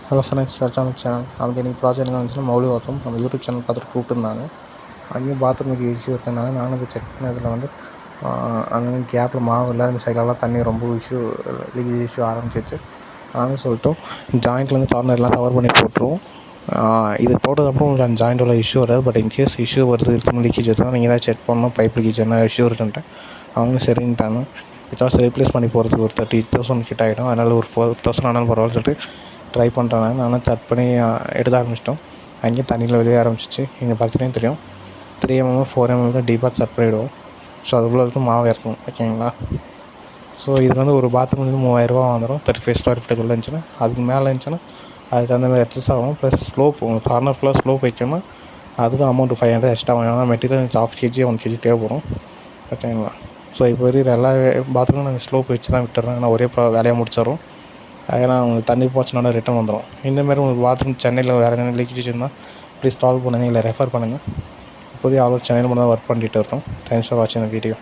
Hello friends, welcome channel. நமக்கு இன்றைக்கி project என்ன வந்துச்சுன்னா மௌலிவாக்கம் நம்ம யூடியூப் சேனல் பார்த்துட்டு கூப்பிட்டுருந்தாங்க. அங்கேயும் பாத்ரூமுக்கு இஷ்யூ இருக்கனால நானும் போய் செக் பண்ணதில் வந்து அங்கே கேப்பில் மாவு இல்லை, அந்த சைடெல்லாம் தண்ணி ரொம்ப லீக்கேஜ் இஷ்யூ ஆரம்பிச்சிச்சு. நானும் சொல்லிட்டோம் ஜாயிண்ட்லேருந்து கார்னர்லாம் கவர் பண்ணி போட்டுருவோம். இது போட்டதுக்கப்புறம் உங்களுக்கு அந்த ஜாயிண்ட் உள்ள இஷ்யூ வராது. பட் இன்கேஸ் இஷ்யூ வருது, திரும்ப லீக்கேஜ் இருந்தால் நீங்கள் தான் செக் பண்ணணும். பைப் லீக்கேஜ் என்ன இஷ்யூ இருக்குன்ட்டு அவங்க சரின்ட்டாங்க. பிகாஸ் ரீப்ளேஸ் பண்ணி போகிறதுக்கு ஒரு 30,000 கிட்ட ஆகிடும். அதனால் ஒரு 4,000 ஆனாலும் பரவாயில்ல சொல்லிட்டு ட்ரை பண்ணுறேன். நானும் கட் பண்ணி எடுக்க ஆரம்பிச்சிட்டோம். அங்கேயும் தண்ணியில் வெளியே ஆரம்பிச்சிச்சு. இங்கே பார்த்துட்டே தெரியும் 3 mm 4 mm டீப்பாக கட் பண்ணிவிடுவோம். ஸோ அதுக்குள்ளே இருக்கும் மாவு இறக்கணும். ஓகேங்களா? ஸோ இது வந்து ஒரு பாத்ரூம் வந்து 3000 வந்துடும். 35 ஸ்கொயர் ஃபீட்டுக்குள்ளே இருந்துச்சுன்னா. அதுக்கு மேலே இருந்துச்சுன்னா அதுக்கு தகுந்த மாதிரி எக்ஸஸ் ஆகும். ப்ளஸ் ஸ்லோப், உங்கள் கார்னர் ஃபுல்லாக ஸ்லோப் வைக்கணும்னா அதுக்கும் அமௌண்ட்டு 500 எக்ஸ்ட்ரா வாங்கணும். ஆனால் மெட்டீரியல் 1/2 kg 1 kg தேவைப்படும். ஓகேங்களா? ஸோ இப்போ வரைக்கும் எல்லா பாத்ரூமும் நாங்கள் ஸ்லோப் வச்சு தான் விட்டுறேன். ஆனால் ஒரே வேலையாக முடிச்சிடறோம். ஏன்னா உங்களுக்கு தண்ணி போச்சுனால ரிட்டன் வந்துடும். இந்தமாதிரி உங்களுக்கு பாத்ரூம் சென்னையில் வேறு என்ன லீக்கேஜ் இருந்தால் ப்ளீஸ் கால் பண்ணுங்கள், இல்லை ரெஃபர் பண்ணுங்கள். இப்போதைக்கு சென்னையில் மட்டும் தான் ஒர்க் பண்ணிகிட்டு இருக்கோம். தேங்க்ஸ் ஃபார் வாட்சிங் த வீடியோ.